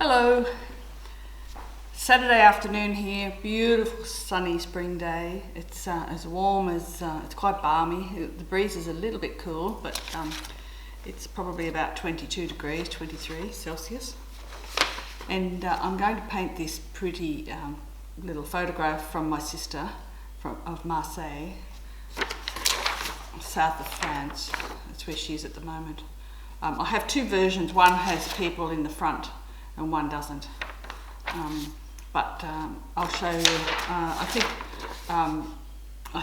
Hello, Saturday afternoon here, beautiful sunny spring day. It's as warm as, it's quite balmy. The breeze is a little bit cool, but it's probably about 22 degrees, 23 Celsius. And I'm going to paint this pretty little photograph from my sister of Marseille, south of France. That's where she is at the moment. I have two versions. One has people in the front and one doesn't. But I'll show you. I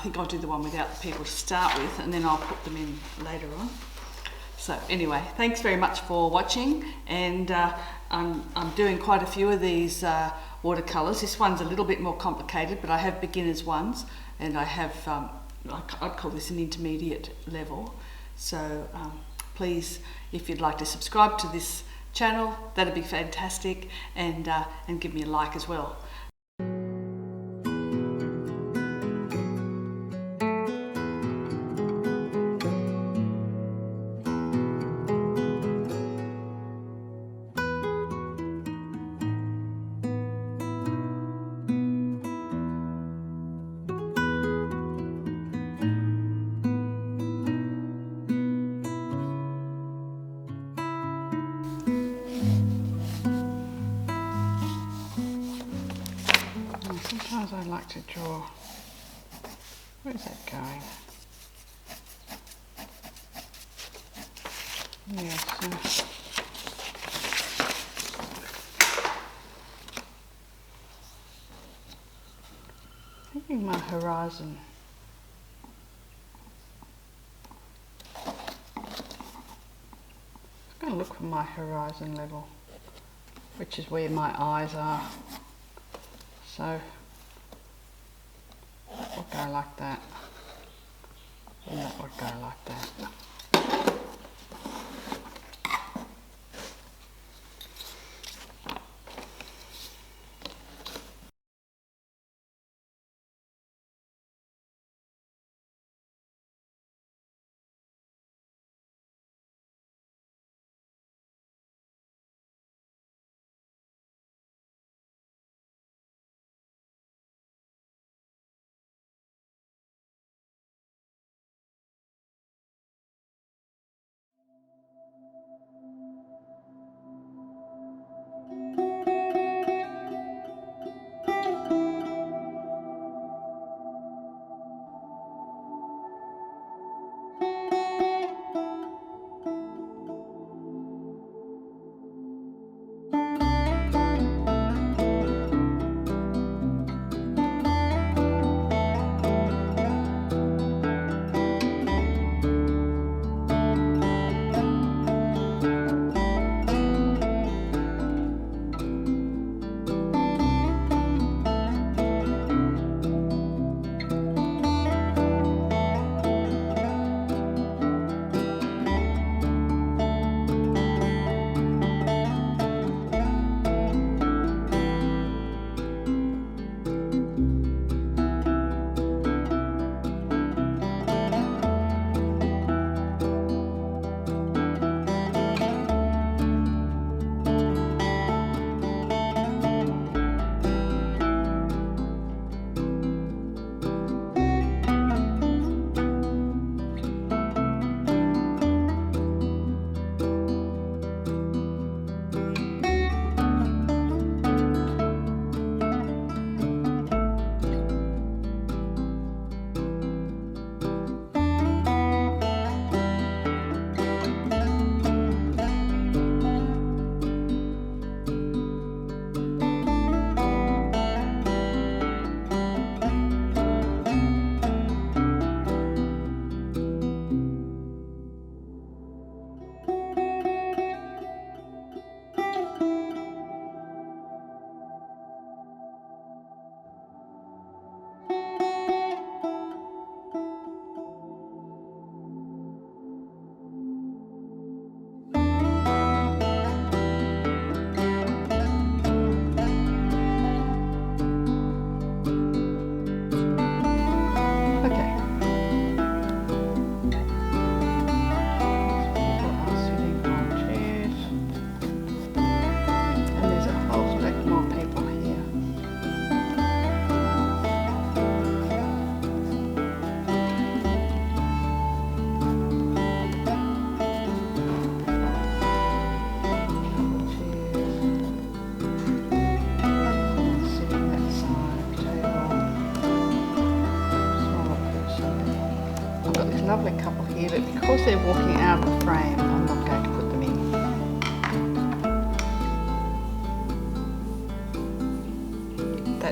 think I'll do the one without the people to start with, and then I'll put them in later on. So anyway, thanks very much for watching, and I'm doing quite a few of these watercolours. This one's a little bit more complicated, but I have beginners ones, and I have I'd call this an intermediate level. So please, if you'd like to subscribe to this channel, that'd be fantastic, and give me a like as well. Sometimes I like to draw. Where's that going? Yes. Thinking my horizon. I'm going to look for my horizon level, which is where my eyes are. So that would go like that, and that would go like that.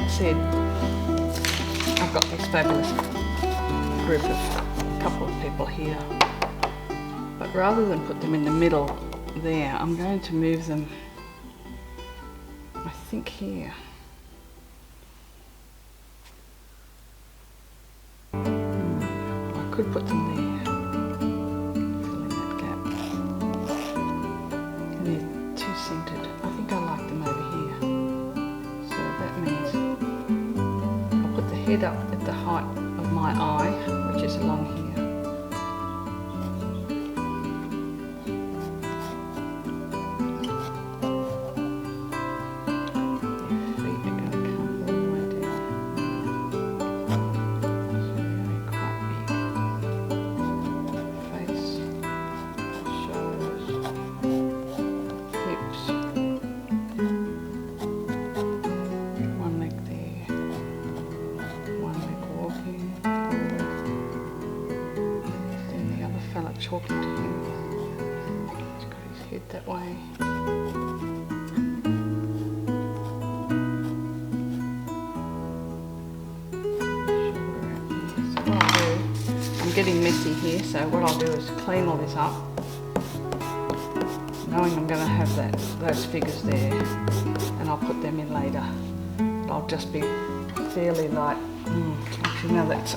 I said, I've got this fabulous group of a couple of people here, but rather than put them in the middle there, I'm going to move them, I think, here. I could put them there, fill in that gap, and they're too centered. I think I like them over here, so that means I'll put the head up at the height of my eye, which is along here. Talking to him. He's got his head that way. So what I'll do, I'm getting messy here, so what I'll do is clean all this up, knowing I'm going to have those figures there, and I'll put them in later. I'll just be fairly light. Actually, now that's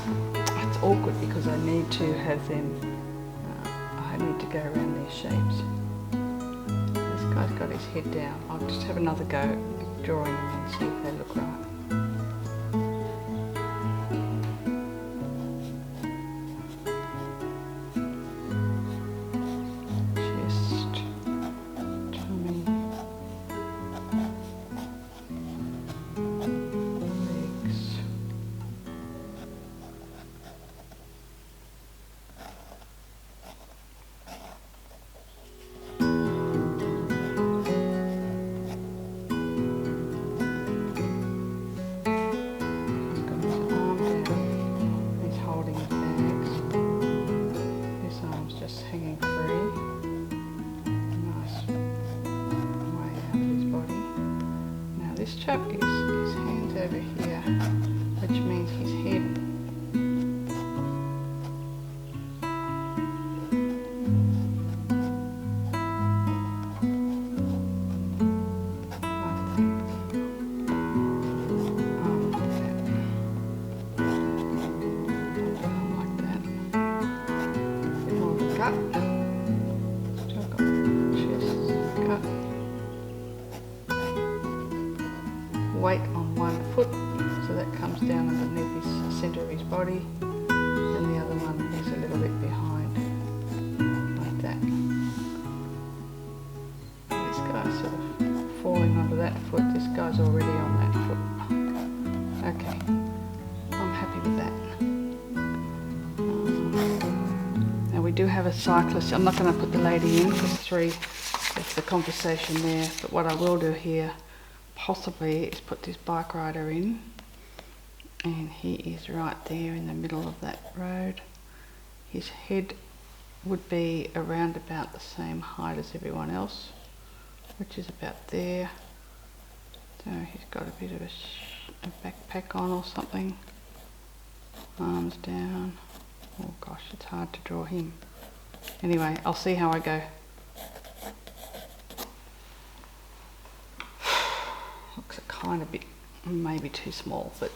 awkward because I need to have them. I need to go around their shapes. This guy's got his head down. I'll just have another go at drawing them and see if they look right. Chest, tummy, legs. Chap is his hands over here, which means his head like that. A bit more of a gut. Still got the chest, gut. Weight on one foot, so that comes down underneath the centre of his body, and the other one is a little bit behind, like that. And this guy's sort of falling onto that foot, this guy's already on that foot. Okay, I'm happy with that. Now we do have a cyclist. I'm not going to put the lady in because 3, it's the conversation there, but what I will do here possibly is put this bike rider in, and he is right there in the middle of that road. His head would be around about the same height as everyone else, which is about there. So he's got a bit of a backpack on or something. Arms down. Oh gosh, it's hard to draw him. Anyway, I'll see how I go. Looks a kind of bit, maybe too small, but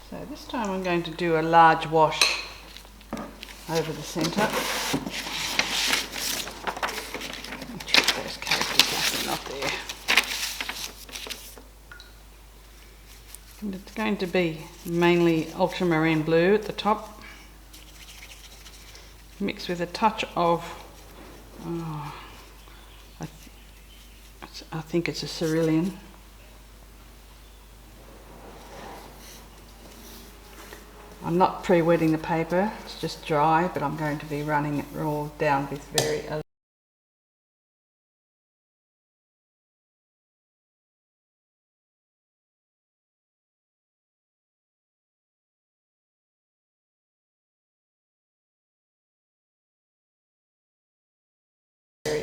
so this time I'm going to do a large wash over the centre. Check those characters if they're not there. And it's going to be mainly ultramarine blue at the top, mixed with a touch of I think it's a cerulean. I'm not pre-wetting the paper, it's just dry, but I'm going to be running it all down with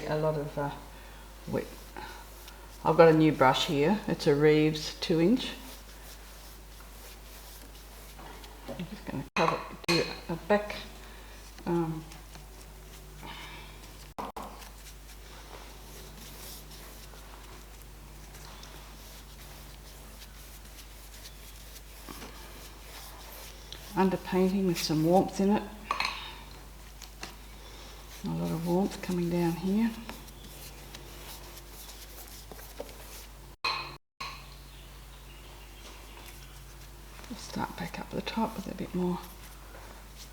a lot of wet I've got a new brush here. It's a Reeves 2-inch. I'm just going to do a back underpainting with some warmth in it. A lot of warmth coming down here. We'll start back up at the top with a bit more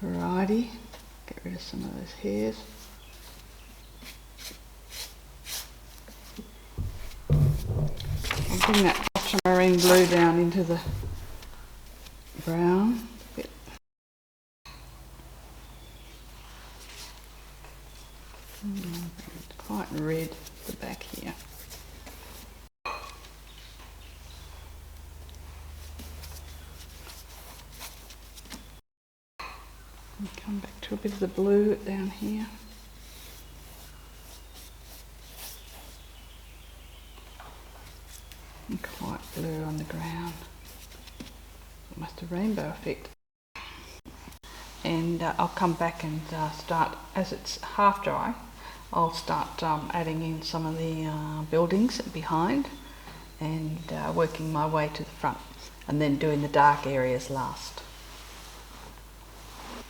variety. Get rid of some of those hairs. I'll bring that ultramarine blue down into the brown. It's quite red at the back here. And come back to a bit of the blue down here. And quite blue on the ground. Almost a rainbow effect. And I'll come back and start, as it's half dry, I'll start adding in some of the buildings behind and working my way to the front, and then doing the dark areas last.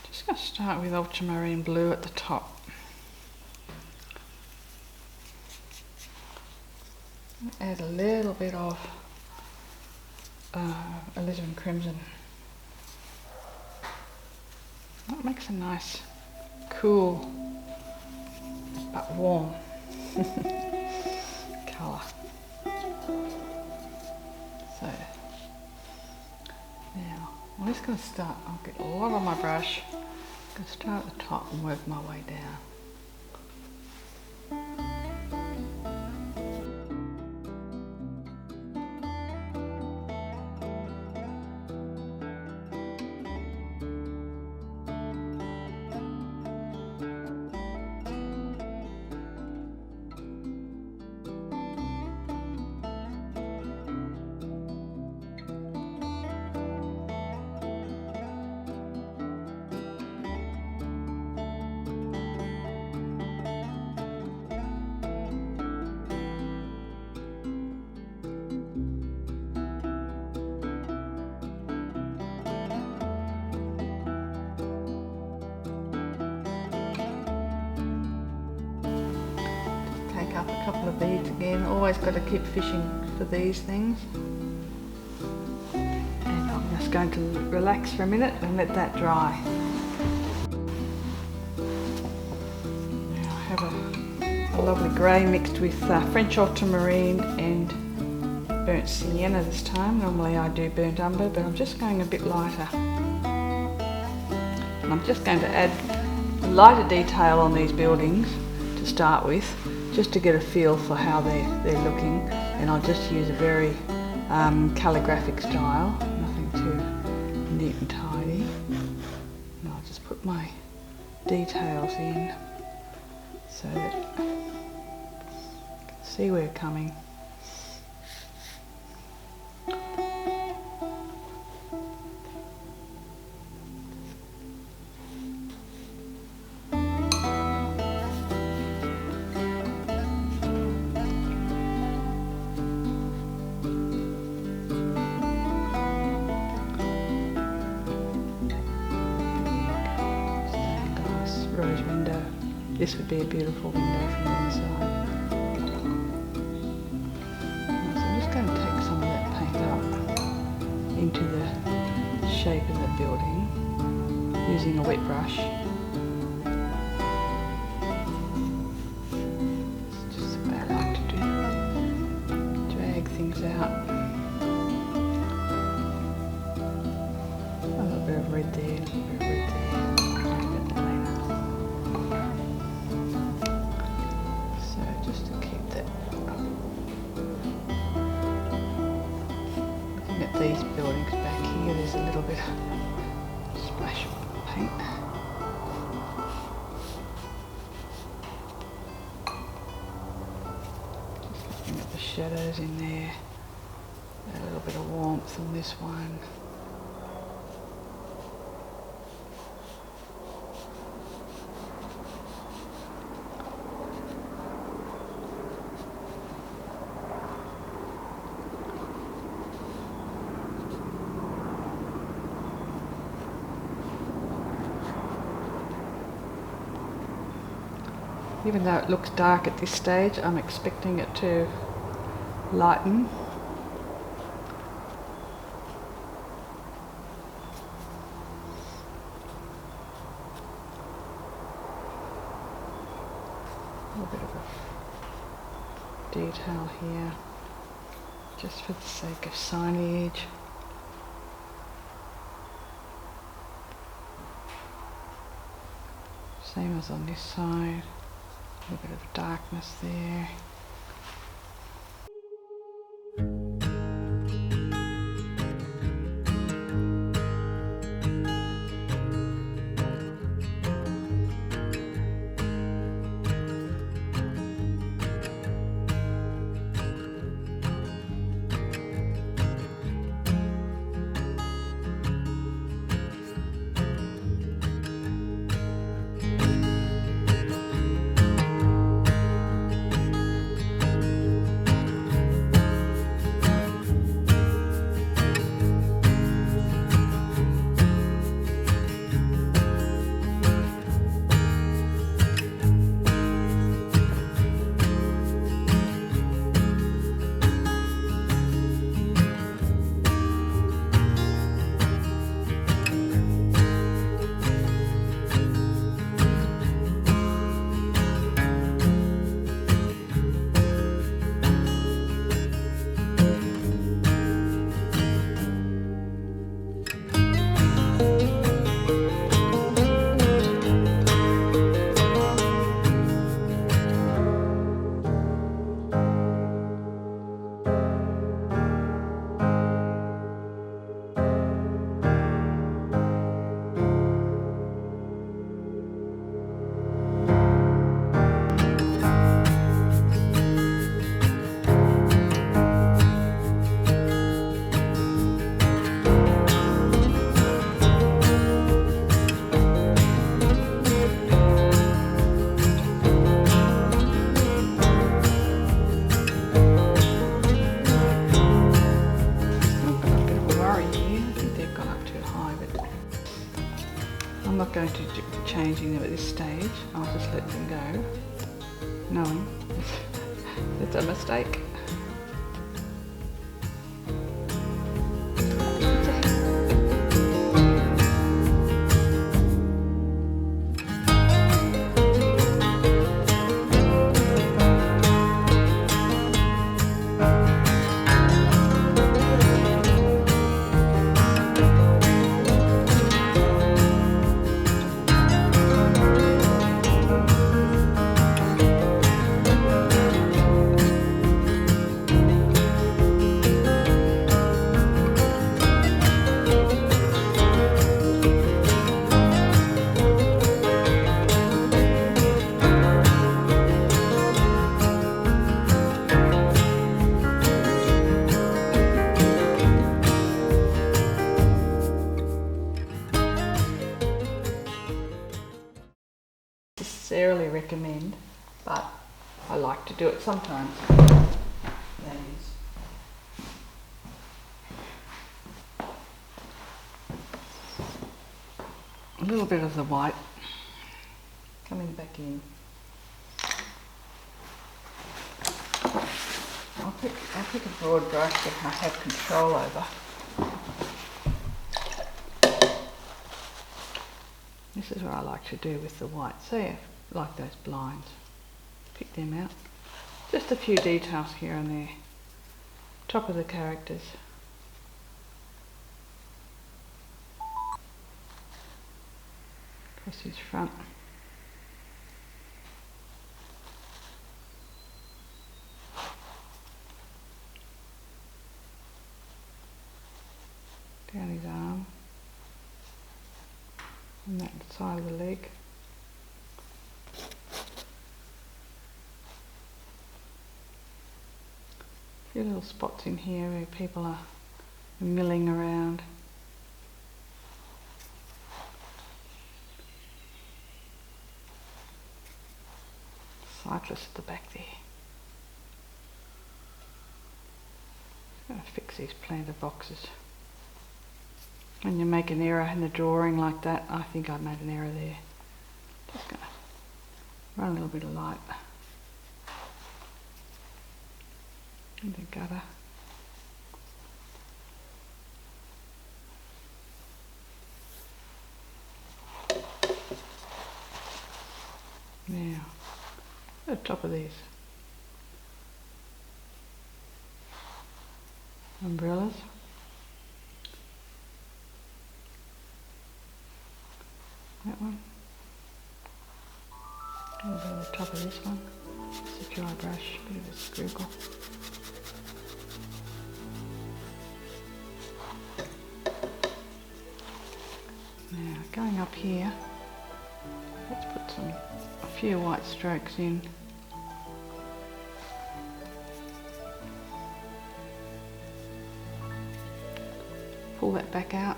Just going to start with ultramarine blue at the top. Add a little bit of Alizarin Crimson. That makes a nice, cool, but warm colour. So now I'm just going to start. I'll get a lot on my brush. I'm going to start at the top and work my way down. Up a couple of beads again. Always got to keep fishing for these things. And I'm just going to relax for a minute and let that dry. Now I have a lovely grey mixed with French ultramarine and burnt sienna this time. Normally I do burnt umber, but I'm just going a bit lighter. And I'm just going to add lighter detail on these buildings to start with, just to get a feel for how they're looking, and I'll just use a very calligraphic style, nothing too neat and tidy. And I'll just put my details in so that you can see where we're coming. Rose window. This would be a beautiful window from the inside. So I'm just going to take some of that paint up into the shape of the building using a wet brush. It's just the way I like to do. Drag things out. A little bit of red there, a little bit of red there. Just to keep that. Looking at these buildings back here, there's a little bit of splash of paint. shadows in there, a little bit of warmth on this one. Even though it looks dark at this stage, I'm expecting it to lighten. A little bit of a detail here, just for the sake of signage. Same as on this side. A little bit of darkness there. Going to be changing them at this stage. I'll just let them go, knowing it's a mistake. Necessarily recommend, but I like to do it sometimes. That is. A little bit of the white coming back in. I'll pick a broad brush that I have control over. This is what I like to do with the white. So like those blinds, pick them out. Just a few details here and there. Top of the characters. Across his front. Down his arm. And that side of the leg. few little spots in here where people are milling around. Cyclist at the back there. I'm going to fix these planter boxes. When you make an error in the drawing like that, I think I made an error there. Just going to run a little bit of light in the gutter. Now, at the top of these umbrellas, that one, and over the top of this one, it's a dry brush, bit of a scribble. Now going up here, let's put a few white strokes in. Pull that back out.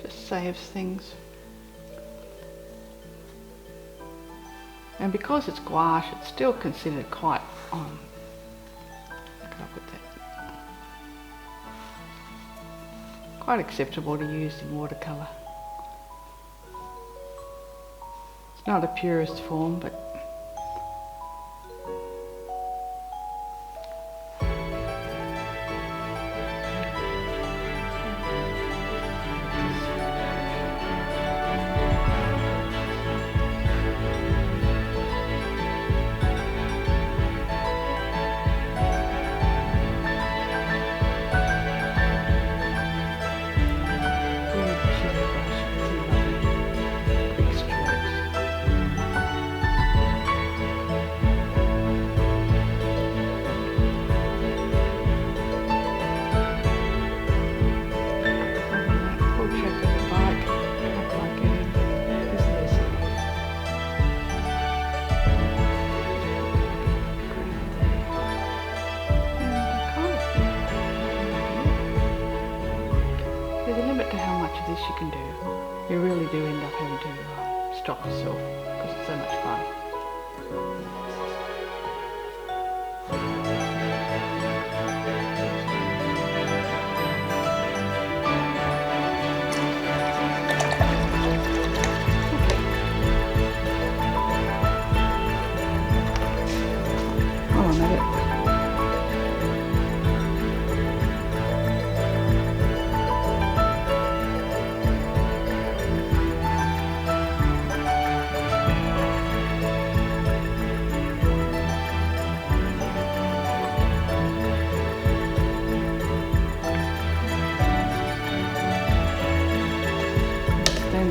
Just saves things. And because it's gouache, it's still considered quite how can I put that? Quite acceptable to use in watercolour. It's not a purist form, but you can do. You really do end up having to stop yourself because it's so much fun.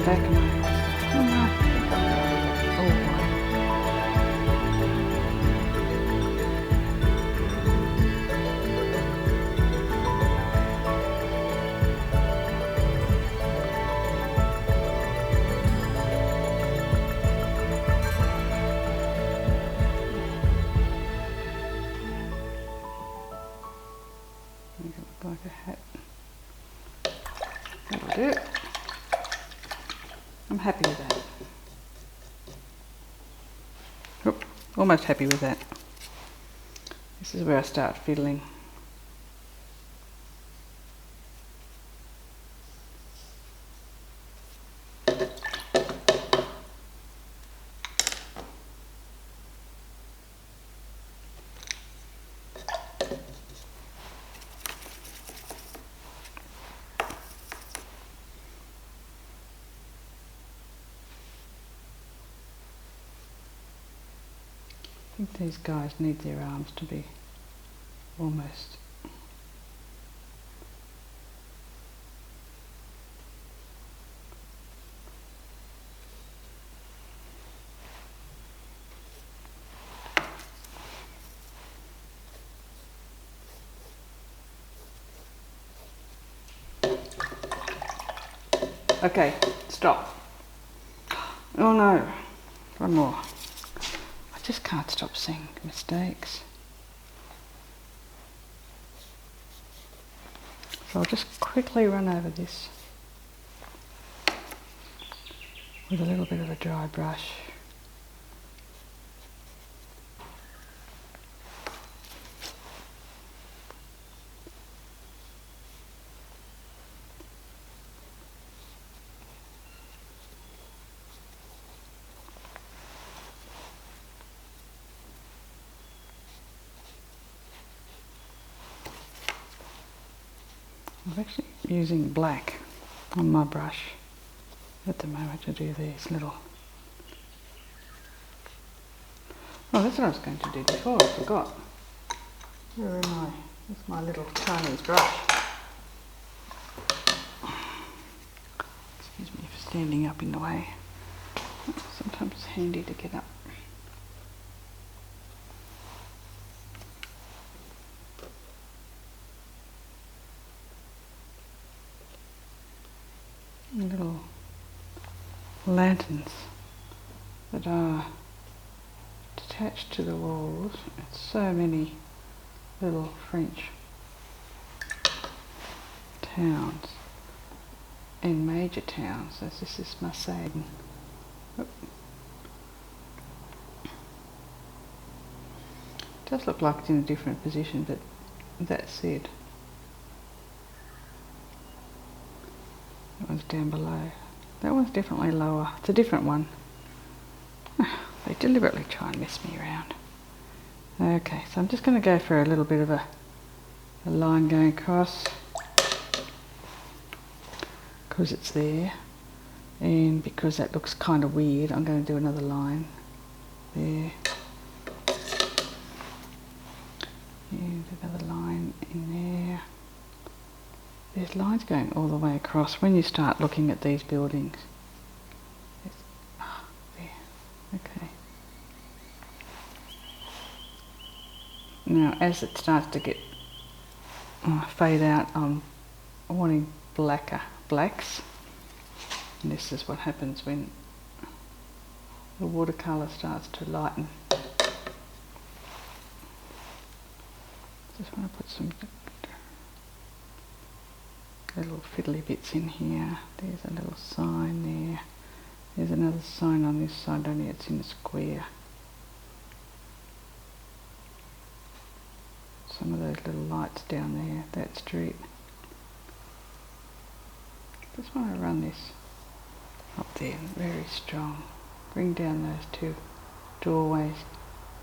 Back and like a hat. That'll do. I'm happy with that. Oop, almost happy with that. This is where I start fiddling. I think these guys need their arms to be almost okay, stop. Oh no, one more. I just can't stop seeing mistakes. So I'll just quickly run over this with a little bit of a dry brush. I'm actually using black on my brush at the moment to do these little... Oh, that's what I was going to do before, I forgot. Where am I? That's my little Chinese brush. Excuse me for standing up in the way. Sometimes it's handy to get up. Little lanterns that are attached to the walls. It's so many little French towns and major towns. So this is Marseille. Oh. It does look like it's in a different position, but that's it. That one's down below. That one's definitely lower. It's a different one. They deliberately try and mess me around. Okay, so I'm just going to go for a little bit of a line going across because it's there, and because that looks kind of weird, I'm going to do another line there, and another line in there. There's lines going all the way across when you start looking at these buildings. There. Okay. Now, as it starts to get fade out, I'm wanting blacks. And this is what happens when the watercolour starts to lighten. Just want to put some little fiddly bits in here. There's a little sign there. There's another sign on this side, only it's in a square. Some of those little lights down there, that street. Just want to run this up there, very strong. Bring down those two doorways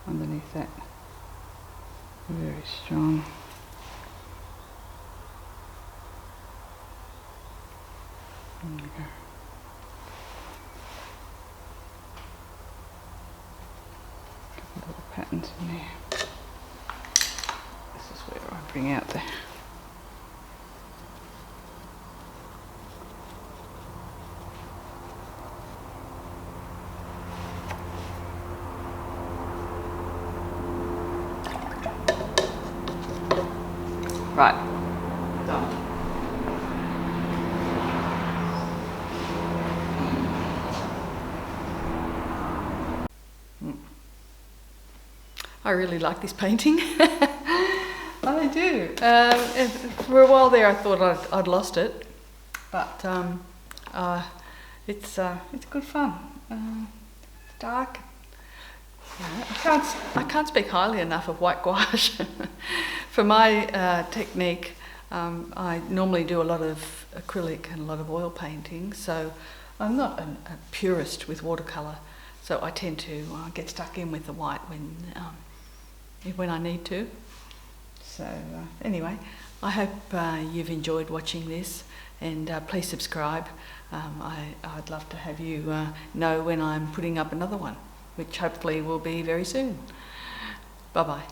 underneath that. Very strong. There we go. Couple little patterns in there. This is where I bring out the right. Done. I really like this painting. I do. For a while there I thought I'd lost it, but it's good fun. It's dark. I can't speak highly enough of white gouache. For my technique, I normally do a lot of acrylic and a lot of oil painting, so I'm not a purist with watercolour, so I tend to get stuck in with the white when I need to. So anyway, I hope you've enjoyed watching this, and please subscribe. I'd love to have you know when I'm putting up another one, which hopefully will be very soon. Bye bye.